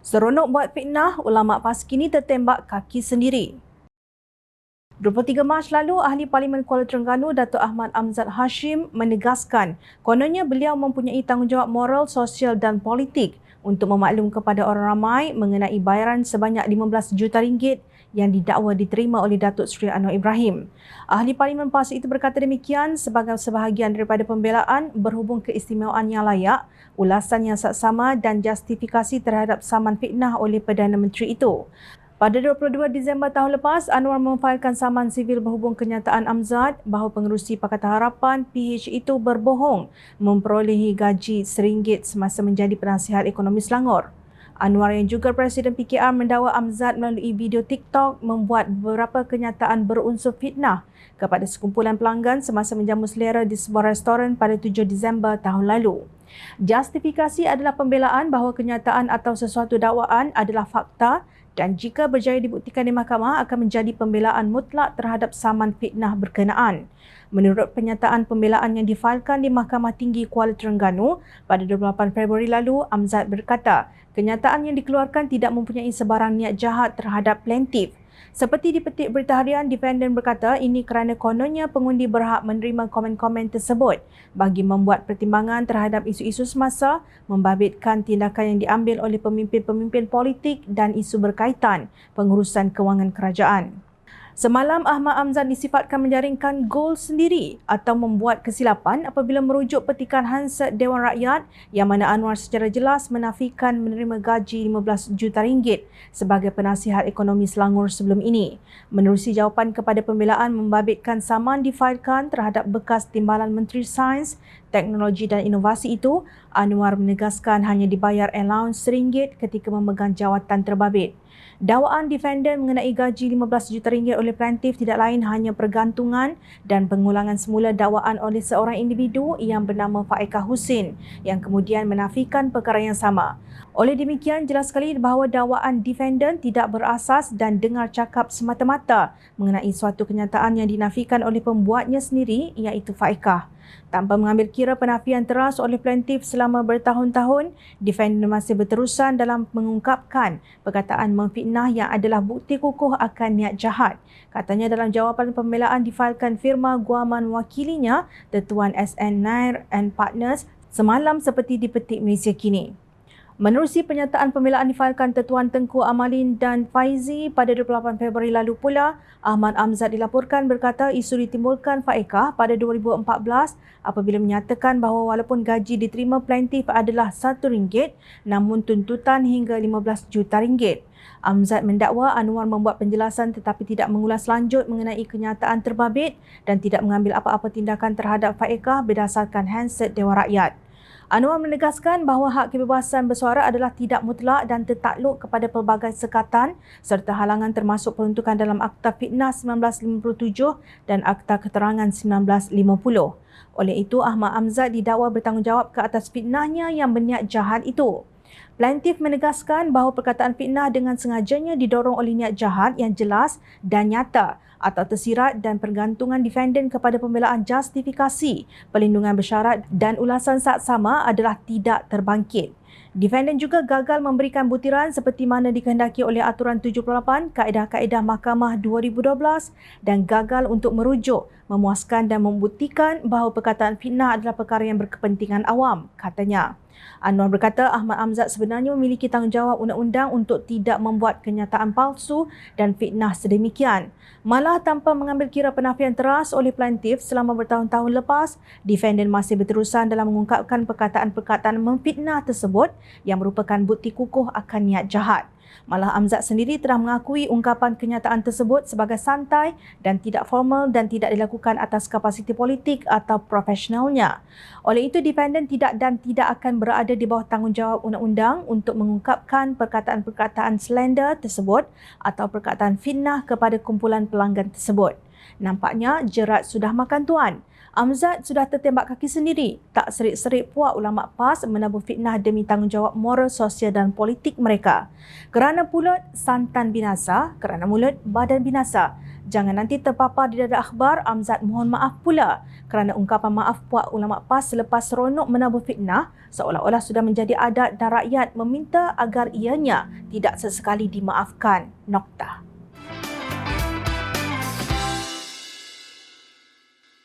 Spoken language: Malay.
Seronok buat fitnah, ulama PAS kini tertembak kaki sendiri. 23 Mac lalu, Ahli Parlimen Kuala Terengganu Datuk Ahmad Amzad Hashim menegaskan kononnya beliau mempunyai tanggungjawab moral, sosial dan politik untuk memaklum kepada orang ramai mengenai bayaran sebanyak 15 juta ringgit yang didakwa diterima oleh Datuk Seri Anwar Ibrahim. Ahli Parlimen PAS itu berkata demikian sebagai sebahagian daripada pembelaan berhubung keistimewaan yang layak, ulasan yang saksama dan justifikasi terhadap saman fitnah oleh Perdana Menteri itu. Pada 22 Disember tahun lepas, Anwar memfailkan saman sivil berhubung kenyataan Amzad bahawa pengerusi Pakatan Harapan PH itu berbohong memperolehi gaji RM1 semasa menjadi penasihat ekonomi Selangor. Anwar yang juga Presiden PKR mendakwa Amzad melalui video TikTok membuat beberapa kenyataan berunsur fitnah kepada sekumpulan pelanggan semasa menjamu selera di sebuah restoran pada 7 Disember tahun lalu. Justifikasi adalah pembelaan bahawa kenyataan atau sesuatu dakwaan adalah fakta dan jika berjaya dibuktikan di mahkamah akan menjadi pembelaan mutlak terhadap saman fitnah berkenaan. Menurut pernyataan pembelaan yang difailkan di Mahkamah Tinggi Kuala Terengganu pada 28 Februari lalu, Amzad berkata, kenyataan yang dikeluarkan tidak mempunyai sebarang niat jahat terhadap plaintiff. Seperti dipetik Berita Harian, defendant berkata ini kerana kononnya pengundi berhak menerima komen-komen tersebut bagi membuat pertimbangan terhadap isu-isu semasa, membabitkan tindakan yang diambil oleh pemimpin-pemimpin politik dan isu berkaitan pengurusan kewangan kerajaan. Semalam, Ahmad Amzad disifatkan menjaringkan gol sendiri atau membuat kesilapan apabila merujuk petikan Hansard Dewan Rakyat yang mana Anwar secara jelas menafikan menerima gaji 15 juta ringgit sebagai penasihat ekonomi Selangor sebelum ini. Menerusi jawapan kepada pembelaan membabitkan saman difailkan terhadap bekas Timbalan Menteri Sains, Teknologi dan Inovasi itu, Anwar menegaskan hanya dibayar allowance RM1 ketika memegang jawatan terbabit. Dakwaan defendant mengenai gaji 15 juta ringgit oleh plaintiff tidak lain hanya pergantungan dan pengulangan semula dakwaan oleh seorang individu yang bernama Faikah Husin yang kemudian menafikan perkara yang sama. Oleh demikian, jelas sekali bahawa dakwaan defendant tidak berasas dan dengar cakap semata-mata mengenai suatu kenyataan yang dinafikan oleh pembuatnya sendiri iaitu Faikah. Tanpa mengambil kira penafian teras oleh plaintiff selama bertahun-tahun, defendant masih berterusan dalam mengungkapkan perkataan memfitnah yang adalah bukti kukuh akan niat jahat. Katanya dalam jawapan pembelaan difailkan firma guaman wakilinya, Tetuan SN Nair and Partners, semalam seperti dipetik Malaysia Kini. Menerusi pernyataan pembelaan difailkan Tetuan Tengku Amalin dan Faizi pada 28 Februari lalu pula, Ahmad Amzad dilaporkan berkata isu ditimbulkan Faikah pada 2014 apabila menyatakan bahawa walaupun gaji diterima plaintiff adalah RM1, namun tuntutan hingga 15 juta ringgit. Amzad mendakwa Anwar membuat penjelasan tetapi tidak mengulas lanjut mengenai kenyataan terbabit dan tidak mengambil apa-apa tindakan terhadap Faikah berdasarkan Hansard Dewan Rakyat. Anwar menegaskan bahawa hak kebebasan bersuara adalah tidak mutlak dan tertakluk kepada pelbagai sekatan serta halangan termasuk peruntukan dalam Akta Fitnah 1957 dan Akta Keterangan 1950. Oleh itu, Ahmad Amzad didakwa bertanggungjawab ke atas fitnahnya yang berniat jahat itu. Plaintiff menegaskan bahawa perkataan fitnah dengan sengajanya didorong oleh niat jahat yang jelas dan nyata atau tersirat dan pergantungan defendant kepada pembelaan justifikasi, perlindungan bersyarat dan ulasan saksama adalah tidak terbangkit. Defendant juga gagal memberikan butiran seperti mana dikehendaki oleh Aturan 78 Kaedah-Kaedah Mahkamah 2012 dan gagal untuk merujuk, memuaskan dan membuktikan bahawa perkataan fitnah adalah perkara yang berkepentingan awam, katanya. Anwar berkata Ahmad Amzad sebenarnya memiliki tanggungjawab undang-undang untuk tidak membuat kenyataan palsu dan fitnah sedemikian. Malah tanpa mengambil kira penafian teras oleh plaintiff selama bertahun-tahun lepas, defendant masih berterusan dalam mengungkapkan perkataan-perkataan memfitnah tersebut yang merupakan bukti kukuh akan niat jahat. Malah Amzad sendiri telah mengakui ungkapan kenyataan tersebut sebagai santai dan tidak formal dan tidak dilakukan atas kapasiti politik atau profesionalnya. Oleh itu, defendant tidak akan berada di bawah tanggungjawab undang-undang untuk mengungkapkan perkataan-perkataan slander tersebut atau perkataan fitnah kepada kumpulan pelanggan tersebut. Nampaknya jerat sudah makan tuan. Amzad sudah tertembak kaki sendiri. Tak serik-serik puak ulama PAS menabur fitnah demi tanggungjawab moral, sosial dan politik mereka. Kerana mulut, santan binasa. Kerana mulut, badan binasa. Jangan nanti terpapar di dada akhbar, Amzad mohon maaf pula kerana ungkapan maaf puak ulama PAS selepas seronok menabur fitnah seolah-olah sudah menjadi adat dan rakyat meminta agar ianya tidak sesekali dimaafkan. Noktah.